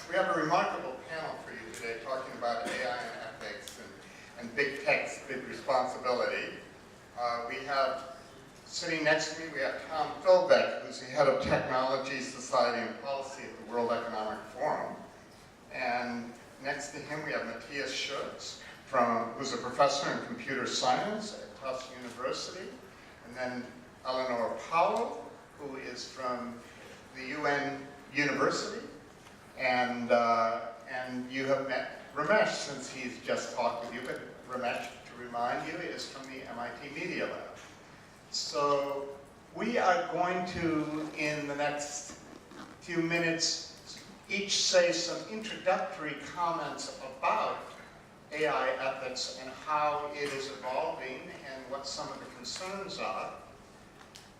We have a remarkable panel for you today talking about AI and ethics and big tech's big responsibility. We have, sitting next to me, we have Tom Philbeck, who's the head of Technology, Society, and Policy at the World Economic Forum. And next to him, we have Matthias Scheutz, who's a professor in computer science at Tufts University. And then Eleonore Pauwels, who is from the UNU-CPR. And you have met Ramesh since he's just talked with you, but Ramesh, to remind you, is from the MIT Media Lab. So we are going to, in the next few minutes, each say some introductory comments about AI ethics and how it is evolving and what some of the concerns are.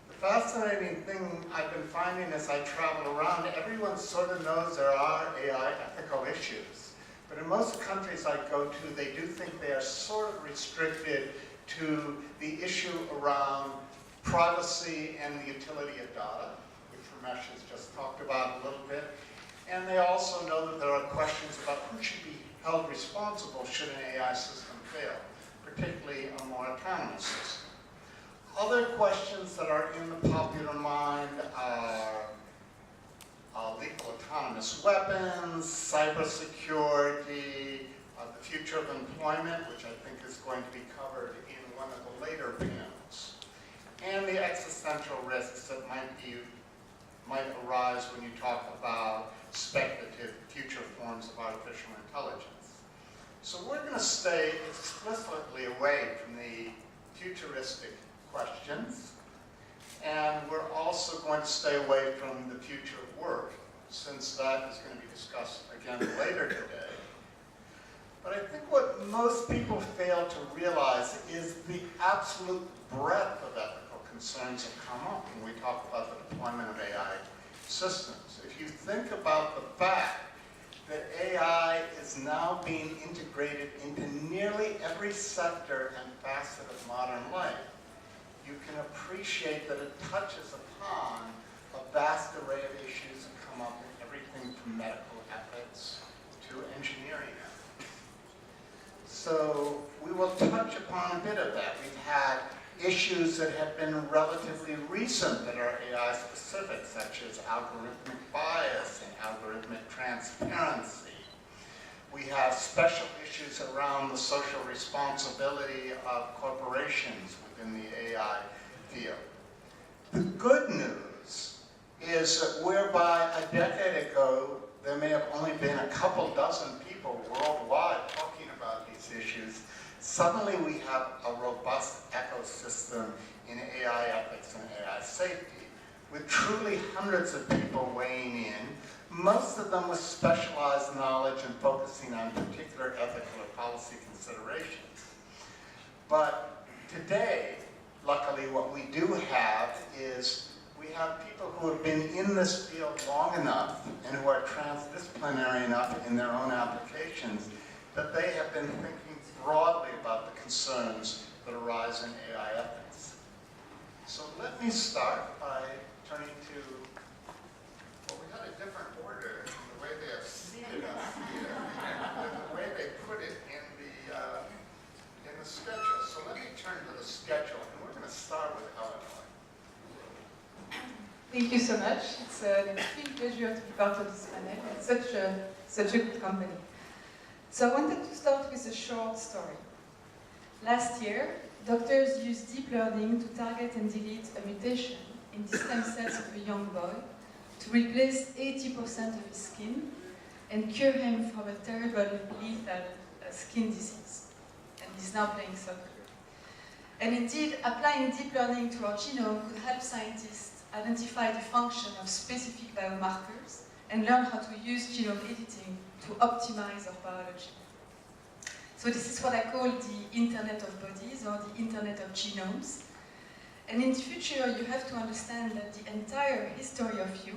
The fascinating thing I've been finding as I travel around, everyone sort of knows there are AI ethical issues. But in most countries I go to, they do think they are sort of restricted to the issue around privacy and the utility of data, which Ramesh has just talked about a little bit. And they also know that there are questions about who should be held responsible should an AI system fail, particularly a more autonomous system. Other questions that are in the popular mind are lethal autonomous weapons, cybersecurity, the future of employment, which I think is going to be covered in one of the later panels, and the existential risks that might arise when you talk about speculative future forms of artificial intelligence. So we're going to stay explicitly away from the futuristic questions, and we're also going to stay away from the future of work, since that is going to be discussed again later today. But I think what most people fail to realize is the absolute breadth of ethical concerns that come up when we talk about the deployment of AI systems. If you think about the fact that AI is now being integrated into nearly every sector and facet of modern life, you can appreciate that it touches upon a vast array of issues that come up in everything from medical ethics to engineering ethics. So we will touch upon a bit of that. We've had issues that have been relatively recent that are AI specific, such as algorithmic bias and algorithmic transparency. We have special issues around the social responsibility of corporations within the AI field. The good news is that whereby a decade ago there may have only been a couple dozen people worldwide talking about these issues, suddenly we have a robust ecosystem in AI ethics and AI safety, with truly hundreds of people weighing in, most of them with specialized knowledge and focusing on particular ethical or policy considerations. But today, luckily, what we do have is we have people who have been in this field long enough and who are transdisciplinary enough in their own applications that they have been thinking broadly about the concerns that arise in AI ethics. So let me start by turning to, well, we had a different order in the way they have seated us here, and the way they put it in the schedule. So let me turn to the schedule, and we're going to start with Eleonore. Thank you so much. It's an extreme pleasure to be part of this panel, and such a good company. So I wanted to start with a short story. Last year, doctors used deep learning to target and delete a mutation in the stem cells of a young boy to replace 80% of his skin and cure him from a terrible, lethal skin disease. And he's now playing soccer. And indeed, applying deep learning to our genome could help scientists identify the function of specific biomarkers and learn how to use genome editing to optimize our biology. So this is what I call the Internet of Bodies, or the Internet of Genomes. And in the future, you have to understand that the entire history of you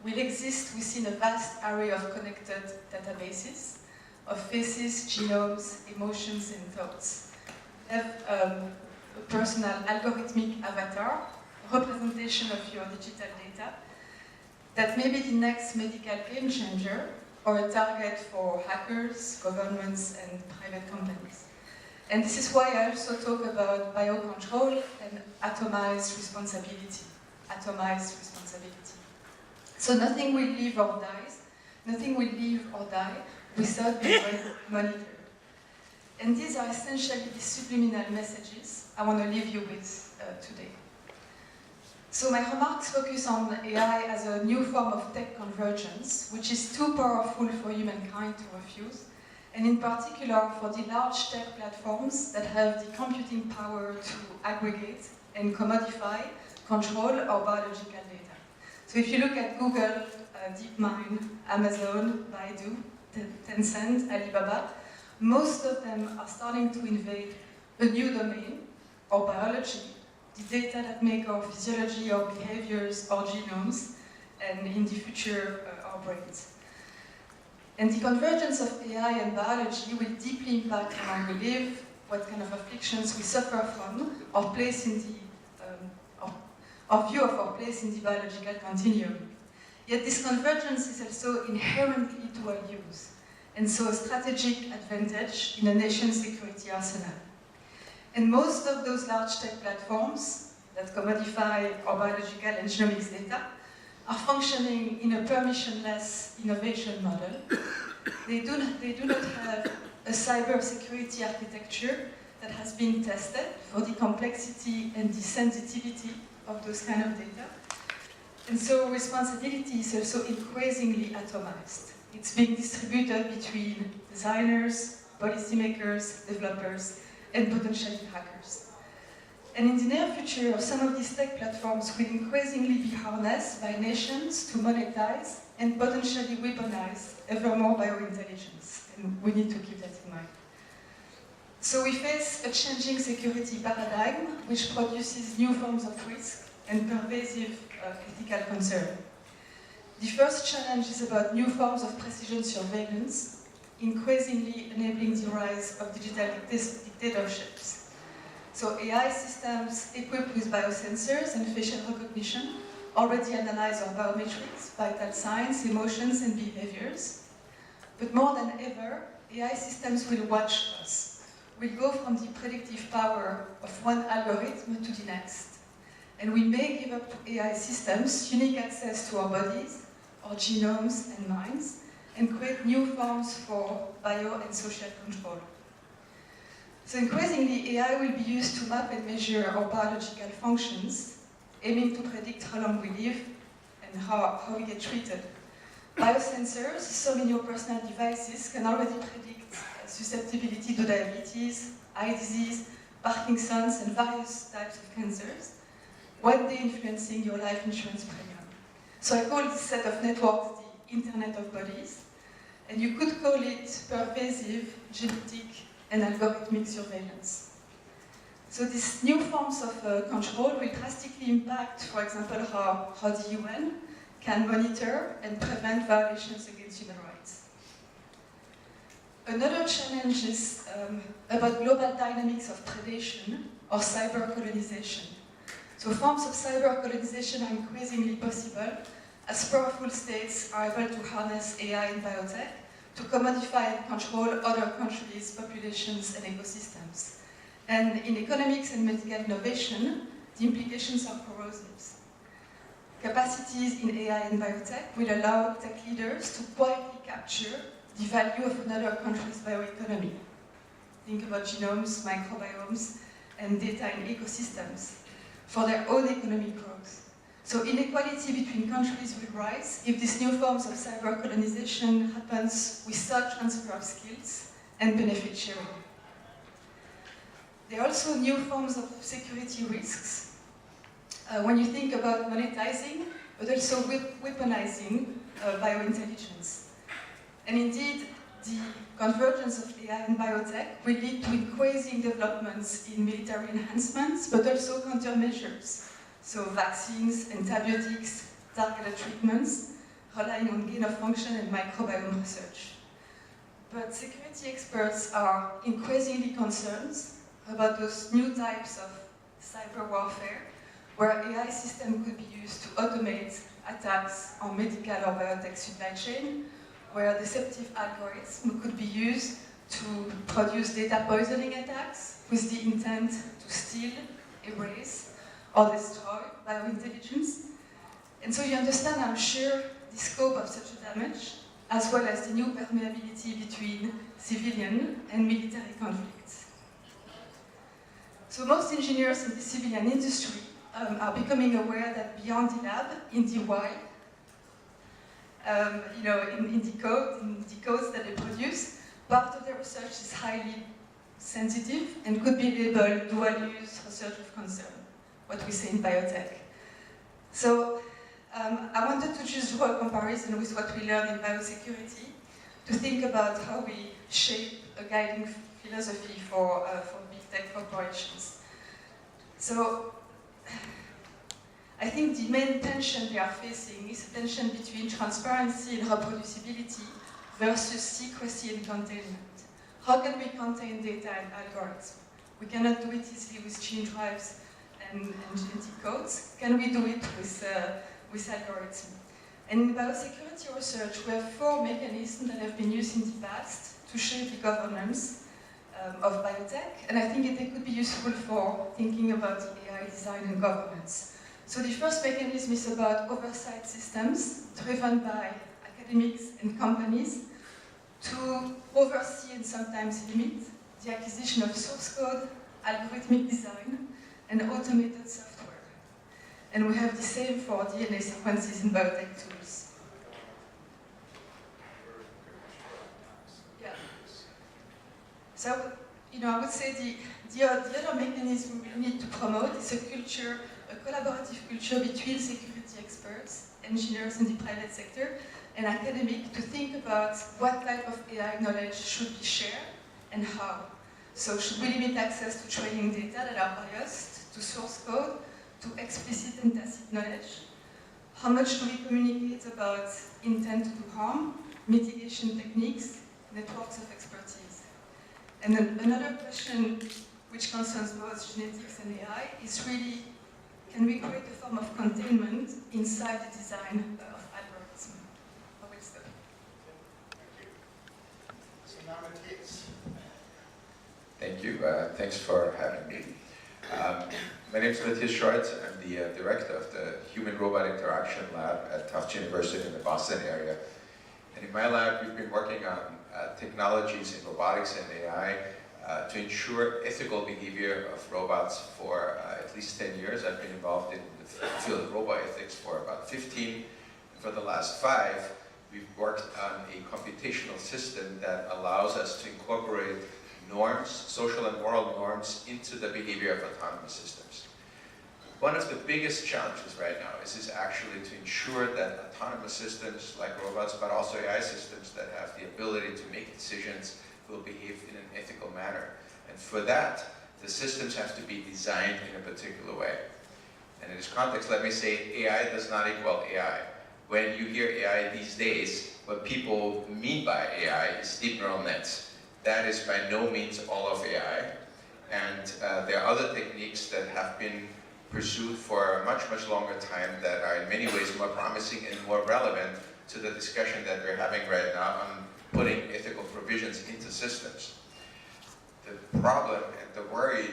will exist within a vast array of connected databases of faces, genomes, emotions, and thoughts. You have a personal algorithmic avatar, a representation of your digital data, that may be the next medical game changer, or a target for hackers, governments, and private companies. And this is why I also talk about biocontrol and atomized responsibility. Atomized responsibility. So nothing will live or dies, nothing will live or die without being monitored. And these are essentially the subliminal messages I want to leave you with today. So my remarks focus on AI as a new form of tech convergence, which is too powerful for humankind to refuse, and in particular for the large tech platforms that have the computing power to aggregate and commodify, control our biological data. So if you look at Google, DeepMind, Amazon, Baidu, Tencent, Alibaba, most of them are starting to invade a new domain, our biology, the data that make our physiology, our behaviors, our genomes, and in the future, our brains. And the convergence of AI and biology will deeply impact how we live, what kind of afflictions we suffer from, our place in the, our view of our place in the biological continuum. Yet this convergence is also inherently dual use, and so a strategic advantage in a nation's security arsenal. And most of those large tech platforms that commodify our biological and genomics data are functioning in a permissionless innovation model. They do not have a cybersecurity architecture that has been tested for the complexity and the sensitivity of those kind of data. And so responsibility is also increasingly atomized. It's being distributed between designers, policymakers, developers, and potentially hackers. And in the near future, some of these tech platforms will increasingly be harnessed by nations to monetize and potentially weaponize ever more biointelligence. And we need to keep that in mind. So we face a changing security paradigm which produces new forms of risk and pervasive ethical concern. The first challenge is about new forms of precision surveillance, increasingly enabling the rise of digital dictatorships. So AI systems equipped with biosensors and facial recognition already analyze our biometrics, vital signs, emotions, and behaviors. But more than ever, AI systems will watch us. We'll go from the predictive power of one algorithm to the next. And we may give up to AI systems unique access to our bodies, our genomes and minds, and create new forms for bio and social control. So increasingly, AI will be used to map and measure our biological functions, aiming to predict how long we live and how we get treated. Biosensors, some in your personal devices, can already predict susceptibility to diabetes, eye disease, Parkinson's, and various types of cancers, one day influencing your life insurance premium. So I call this set of networks the Internet of Bodies, and you could call it pervasive, genetic, and algorithmic surveillance. So these new forms of control will drastically impact, for example, how the UN can monitor and prevent violations against human rights. Another challenge is about global dynamics of predation or cyber colonization. So forms of cyber colonization are increasingly possible as powerful states are able to harness AI and biotech to commodify and control other countries' populations and ecosystems. And in economics and medical innovation, the implications are corrosive. Capacities in AI and biotech will allow tech leaders to quietly capture the value of another country's bioeconomy. Think about genomes, microbiomes, and data in ecosystems for their own economic growth. So inequality between countries will rise if these new forms of cyber colonization happens without transfer of skills and benefit sharing. There are also new forms of security risks. When you think about monetizing, but also weaponizing biointelligence. And indeed, the convergence of AI and biotech will lead to increasing developments in military enhancements, but also countermeasures. So vaccines, antibiotics, targeted treatments, relying on gain of function and microbiome research. But security experts are increasingly concerned about those new types of cyber warfare, where AI systems could be used to automate attacks on medical or biotech supply chain, where deceptive algorithms could be used to produce data poisoning attacks with the intent to steal, erase, or destroy biointelligence. And so you understand, I'm sure, the scope of such a damage, as well as the new permeability between civilian and military conflicts. So most engineers in the civilian industry are becoming aware that beyond the lab, in the wild, in the codes that they produce, part of their research is highly sensitive and could be labeled dual-use research of concern, what we say in biotech. So I wanted to just draw a comparison with what we learned in biosecurity to think about how we shape a guiding philosophy for big tech corporations. So I think the main tension they are facing is a tension between transparency and reproducibility versus secrecy and containment. How can we contain data and algorithms? We cannot do it easily with gene drives and genetic codes. Can we do it with algorithms? And in biosecurity research, we have 4 mechanisms that have been used in the past to shape the governance of biotech, and I think they could be useful for thinking about AI design and governance. So the first mechanism is about oversight systems driven by academics and companies to oversee and sometimes limit the acquisition of source code, algorithmic design, and automated software. And we have the same for DNA sequences in biotech tools. Yeah. So, I would say the other mechanism we need to promote is a collaborative culture between security experts, engineers in the private sector, and academics to think about what type of AI knowledge should be shared and how. So should we limit access to training data that are biased, to source code, to explicit and tacit knowledge? How much do we communicate about intent to do harm, mitigation techniques, networks of expertise? And then another question which concerns both genetics and AI is really, can we create a form of containment inside the design of algorithms? I will stop. Thank you. So now Matthias. Thank you. Thanks for having me. My name is Matthias Scheutz. I'm the director of the Human-Robot Interaction Lab at Tufts University in the Boston area. And in my lab, we've been working on technologies in robotics and AI to ensure ethical behavior of robots for at least 10 years. I've been involved in the field of bioethics for about 15. For the last 5, we've worked on a computational system that allows us to incorporate norms, social and moral norms, into the behavior of autonomous systems. One of the biggest challenges right now is actually to ensure that autonomous systems like robots, but also AI systems that have the ability to make decisions, will behave in an ethical manner. And for that, the systems have to be designed in a particular way. And in this context, let me say AI does not equal AI. When you hear AI these days, what people mean by AI is deep neural nets. That is by no means all of AI. And there are other techniques that have been pursued for a much, much longer time that are in many ways more promising and more relevant to the discussion that we're having right now on putting ethical provisions into systems. The problem and the worry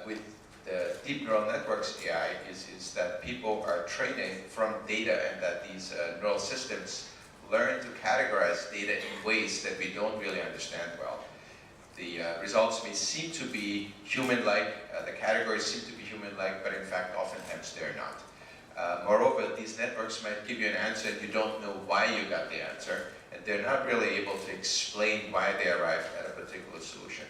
with the deep neural networks AI is that people are training from data and that these neural systems learn to categorize data in ways that we don't really understand well. The results may seem to be human-like, the categories seem to be human-like, but in fact, oftentimes they're not. Moreover, these networks might give you an answer and you don't know why you got the answer, and they're not really able to explain why they arrived at a particular solution.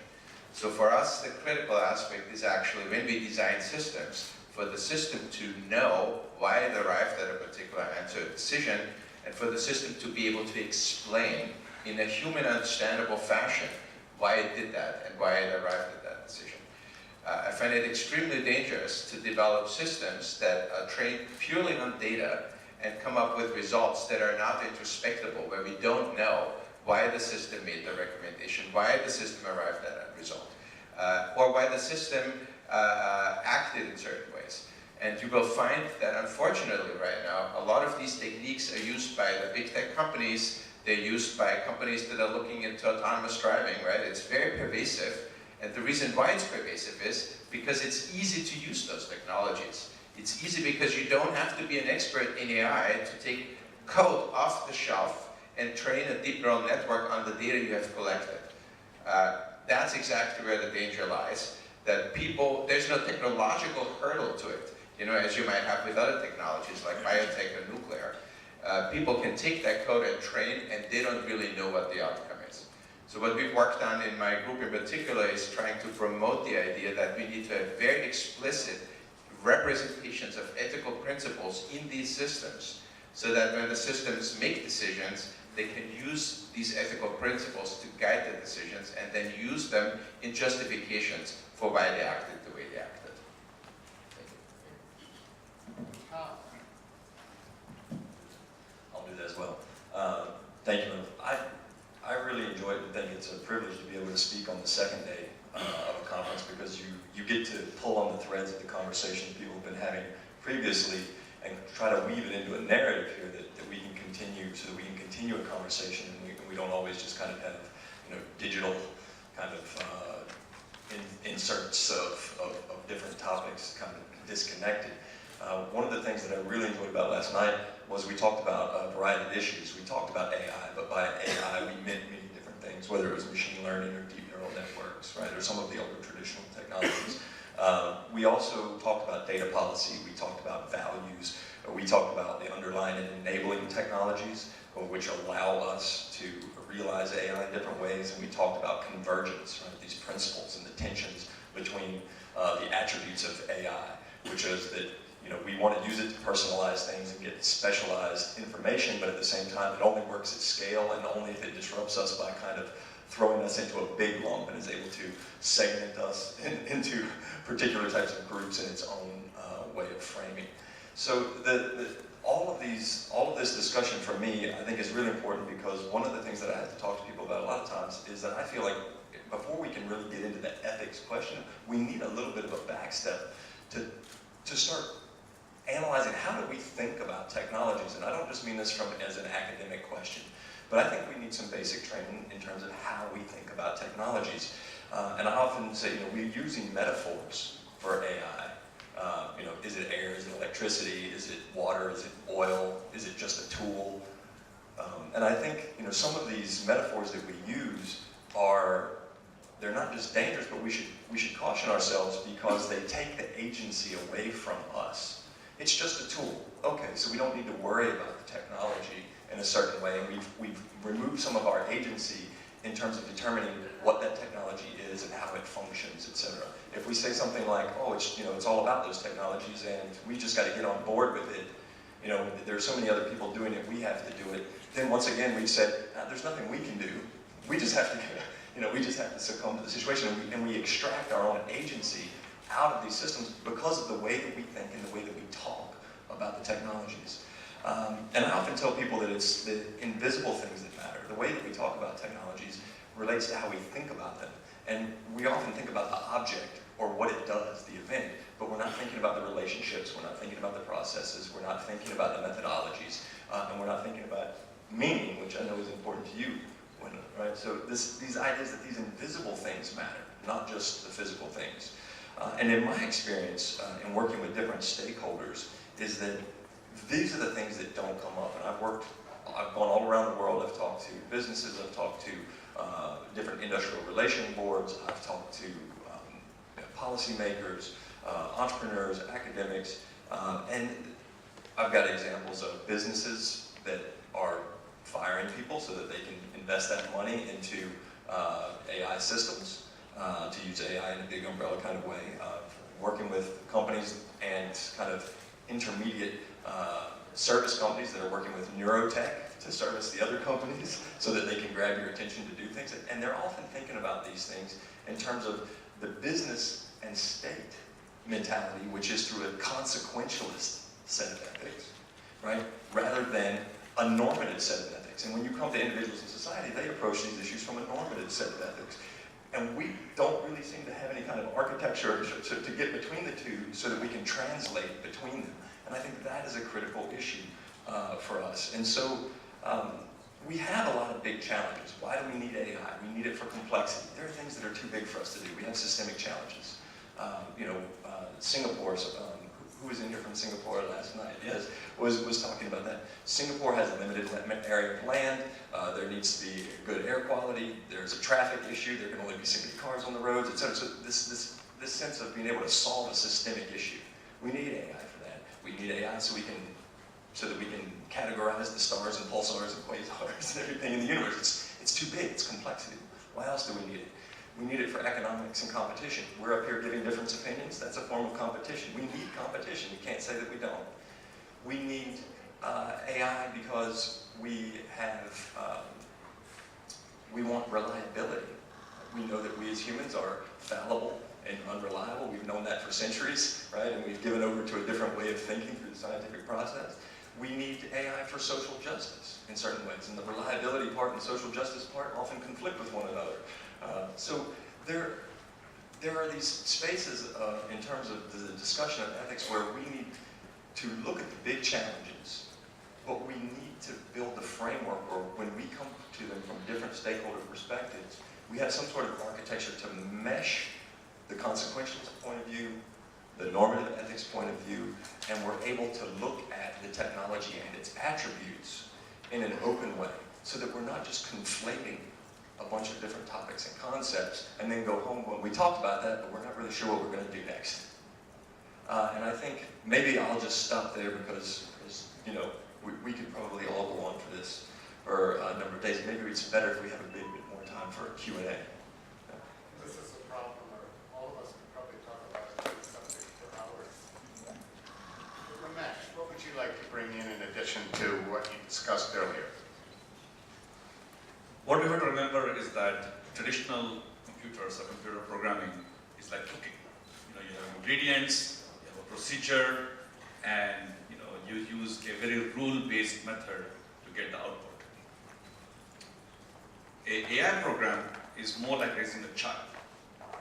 So for us, the critical aspect is actually when we design systems, for the system to know why it arrived at a particular answer or decision, and for the system to be able to explain in a human understandable fashion why it did that and why it arrived at that decision. I find it extremely dangerous to develop systems that are trained purely on data and come up with results that are not introspectable, where we don't know why the system made the recommendation, why the system arrived at that result, or why the system acted in certain ways. And you will find that unfortunately right now, a lot of these techniques are used by the big tech companies. They're used by companies that are looking into autonomous driving, right? It's very pervasive. And the reason why it's pervasive is because it's easy to use those technologies. It's easy because you don't have to be an expert in AI to take code off the shelf and train a deep neural network on the data you have collected. That's exactly where the danger lies. That people, there's no technological hurdle to it, you know, as you might have with other technologies like biotech or nuclear. People can take that code and train, and they don't really know what the outcome is. So what we've worked on in my group in particular is trying to promote the idea that we need to have very explicit representations of ethical principles in these systems, so that when the systems make decisions, they can use these ethical principles to guide the decisions and then use them in justifications for why they acted the way they acted. I'll do that as well. Thank you. I really enjoyed it and think it's a privilege to be able to speak on the second day of a conference, because you get to pull on the threads of the conversation people have been having previously and try to weave it into a narrative here that we can continue, so that we can continue a conversation, and we don't always just kind of have, you know, digital kind of inserts of different topics kind of disconnected. One of the things that I really enjoyed about last night was we talked about a variety of issues. We talked about AI, but by AI we meant many different things, whether it was machine learning or deep neural networks, right, or some of the older traditional technologies. We also talked about data policy, we talked about values, we talked about the underlying and enabling technologies, which allow us to realize AI in different ways, and we talked about convergence, right, these principles and the tensions between the attributes of AI, which is that, you know, we want to use it to personalize things and get specialized information, but at the same time it only works at scale and only if it disrupts us by kind of throwing us into a big lump and is able to segment us into particular types of groups in its own way of framing. So all of this discussion for me, I think, is really important, because one of the things that I have to talk to people about a lot of times is that I feel like before we can really get into the ethics question, we need a little bit of a backstep to start analyzing how do we think about technologies. And I don't just mean this as an academic question, but I think we need some basic training in terms of how we think about technologies. And I often say, you know, we're using metaphors for AI. You know, is it air, is it electricity, is it water, is it oil, is it just a tool? And I think, you know, some of these metaphors that we use they're not just dangerous, but we should caution ourselves, because they take the agency away from us. It's just a tool. Okay, so we don't need to worry about the technology in a certain way, and we've removed some of our agency in terms of determining what that technology is and how it functions, etc. If we say something like, oh, it's all about those technologies and we just got to get on board with it, you know, there's so many other people doing it, we have to do it, then once again we've said, there's nothing we can do. We just have to, you know, we just have to succumb to the situation, and we extract our own agency out of these systems because of the way that we think and the way that we talk about the technologies. And I often tell people that it's the invisible things that matter. The way that we talk about technologies relates to how we think about them. And we often think about the object or what it does, the event, but we're not thinking about the relationships, we're not thinking about the processes, we're not thinking about the methodologies, and we're not thinking about meaning, which I know is important to you, Wendell, right? So these ideas that these invisible things matter, not just the physical things. And in my experience, in working with different stakeholders, is that these are the things that don't come up. And I've gone all around the world, I've talked to businesses, I've talked to different industrial relation boards, I've talked to policymakers, entrepreneurs, academics, and I've got examples of businesses that are firing people so that they can invest that money into AI systems, to use AI in a big umbrella kind of way, working with companies and kind of intermediate service companies that are working with neurotech to service the other companies so that they can grab your attention to do things. And they're often thinking about these things in terms of the business and state mentality, which is through a consequentialist set of ethics, right? Rather than a normative set of ethics. And when you come to individuals in society, they approach these issues from a normative set of ethics. And we don't really seem to have any kind of architecture to get between the two so that we can translate between them. And I think that is a critical issue for us. And so We have a lot of big challenges. Why do we need AI? We need it for complexity. There are things that are too big for us to do. We have systemic challenges. Singapore, who was in here from Singapore last night? Yes, was talking about that. Singapore has a limited area of land. There needs to be good air quality. There's a traffic issue. There can only be so many cars on the roads, etc. So this sense of being able to solve a systemic issue. We need AI for that. We need AI so that we can categorize the stars and pulsars and quasars and everything in the universe. It's too big. It's complexity. Why else do we need it? We need it for economics and competition. We're up here giving different opinions. That's a form of competition. We need competition. You can't say that we don't. We need AI because we want reliability. We know that we as humans are fallible and unreliable. We've known that for centuries, right? And we've given over to a different way of thinking through the scientific process. We need AI for social justice in certain ways. And the reliability part and the social justice part often conflict with one another. So there are these spaces in terms of the discussion of ethics where we need to look at the big challenges, but we need to build the framework where when we come to them from different stakeholder perspectives, we have some sort of architecture to mesh the consequentialist point of view, the normative ethics point of view, and we're able to look at the technology and its attributes in an open way, so that we're not just conflating a bunch of different topics and concepts and then go home when we talked about that, but we're not really sure what we're going to do next. And I think maybe I'll just stop there because you know, we could probably all go on for this for a number of days. Maybe it's better if we have a bit more time for Q&A. This is a problem where all of us could probably talk about this subject for hours. Ramesh, what would you like to bring in addition to what you discussed earlier? What we have to remember is that traditional computers or computer programming is like cooking. You know, you have ingredients, you have a procedure, and you use a very rule-based method to get the output. An AI program is more like raising a child.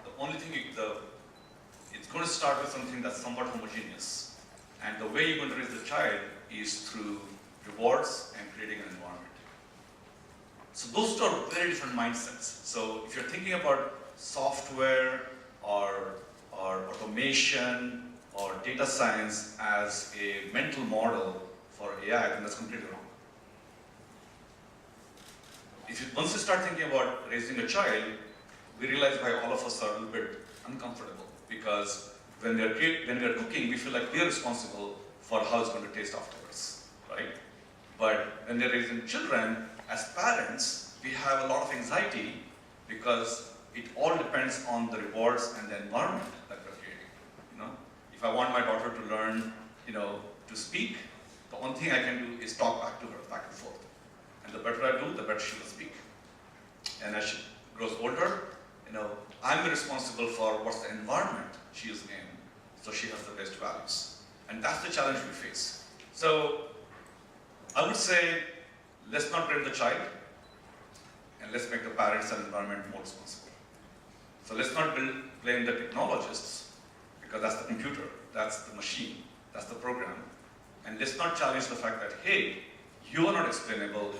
The only thing it's going to start with something that's somewhat homogeneous, and the way you're going to raise the child is through rewards and creating an environment. So those two are very different mindsets. So if you're thinking about software or automation or data science as a mental model for AI, then that's completely wrong. Once you start thinking about raising a child, we realize why all of us are a little bit uncomfortable, because when we are cooking, we feel like we are responsible for how it's going to taste afterwards, right? But when they're raising children, as parents, we have a lot of anxiety because it all depends on the rewards and the environment that we're creating. If I want my daughter to learn, to speak, the only thing I can do is talk back to her, back and forth. And the better I do, the better she will speak. And as she grows older, I'm responsible for what's the environment she is in, so she has the best values. And that's the challenge we face. So I would say, let's not blame the child, and let's make the parents and environment more responsible. So let's not blame the technologists, because that's the computer, that's the machine, that's the program. And let's not challenge the fact that, hey, you are not explainable,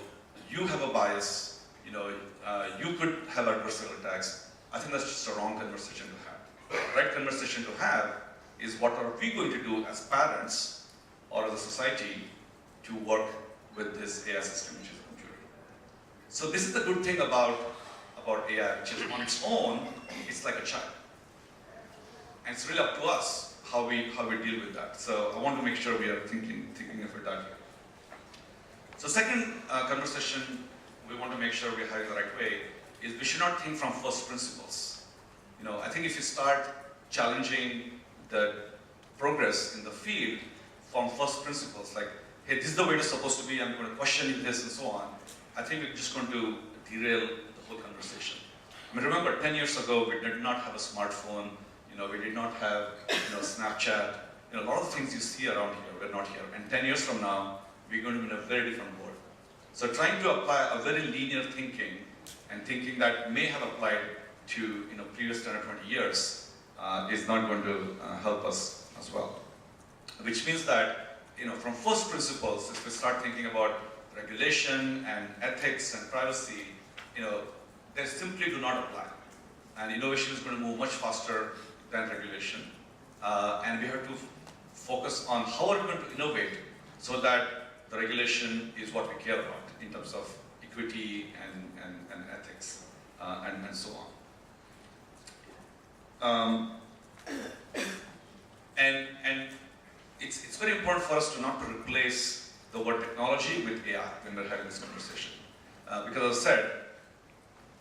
you have a bias, you could have adversarial attacks. I think that's just a wrong conversation to have. The right conversation to have is what are we going to do as parents or as a society to work with this AI system, which is a computer. So this is the good thing about AI, which is on its own, it's like a child. And it's really up to us how we deal with that. So I want to make sure we are thinking of it that way. So second conversation we want to make sure we have it the right way is we should not think from first principles. I think if you start challenging the progress in the field from first principles, like, hey, this is the way it's supposed to be, I'm going to question this and so on, I think we're just going to derail the whole conversation. Remember 10 years ago, we did not have a smartphone, we did not have Snapchat, a lot of the things you see around here, we're not here. And 10 years from now, we're going to be in a very different world. So trying to apply a very linear thinking and thinking that may have applied to previous 10 or 20 years is not going to help us as well. Which means that from first principles, if we start thinking about regulation and ethics and privacy, they simply do not apply. And innovation is going to move much faster than regulation. And we have to focus on how are we going to innovate so that the regulation is what we care about in terms of equity and ethics and so on. And it's very important for us to not to replace the word technology with AI when we're having this conversation. Because as I said,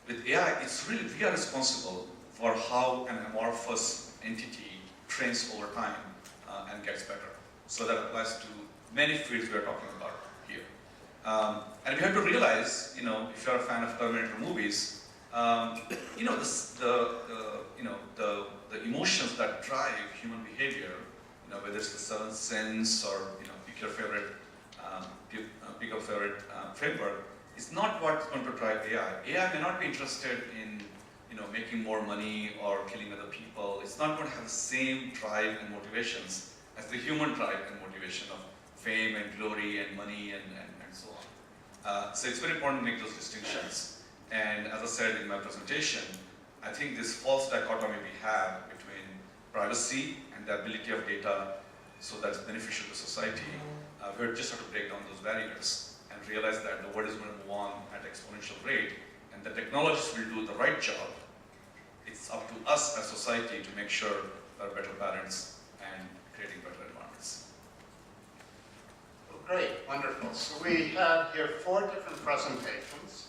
with AI, it's really, we are responsible for how an amorphous entity trains over time and gets better. So that applies to many fields we are talking about here. And we have to realize, if you're a fan of Terminator movies, the emotions that drive human behavior, whether it's the 7 sins or pick your favorite framework, is not what's going to drive AI. AI may not be interested in making more money or killing other people. It's not going to have the same drive and motivations as the human drive and motivation of fame and glory and money and so on. So it's very important to make those distinctions. And as I said in my presentation, I think this false dichotomy we have between privacy and the ability of data so that's beneficial to society, we just have to break down those barriers and realize that the world is going to move on at an exponential rate and the technologists will do the right job. It's up to us as society to make sure there are better parents and creating better environments. Well, great, wonderful. So we have here 4 different presentations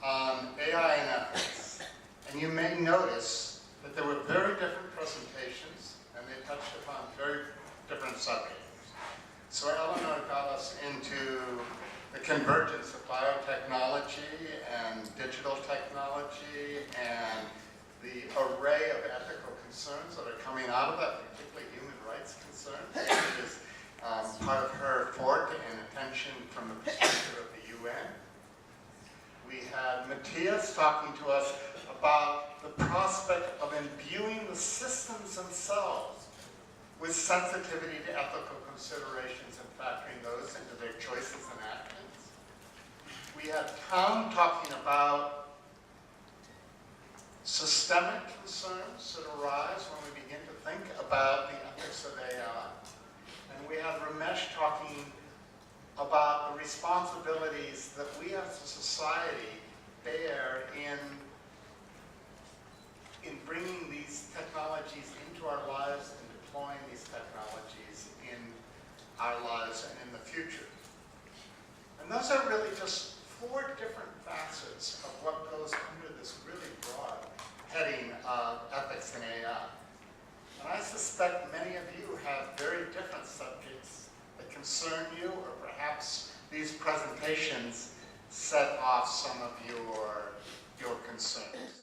on AI and ethics. And you may notice that there were very different presentations and they touched upon very different subjects. So Eleonore got us into the convergence of biotechnology and digital technology and the array of ethical concerns that are coming out of that, particularly human rights concerns, which is part of her forte and attention from the perspective of the UN. We had Matthias talking to us about the prospect of imbuing the systems themselves with sensitivity to ethical considerations and factoring those into their choices and actions. We had Tom talking about systemic concerns that arise when we begin to think about the ethics of AI. And we had Ramesh talking about the responsibilities that we as a society bear in bringing these technologies into our lives and deploying these technologies in our lives and in the future. And those are really just 4 different facets of what goes under this really broad heading of ethics and AI. And I suspect many of you have very different subjects that concern you, or perhaps these presentations set off some of your concerns.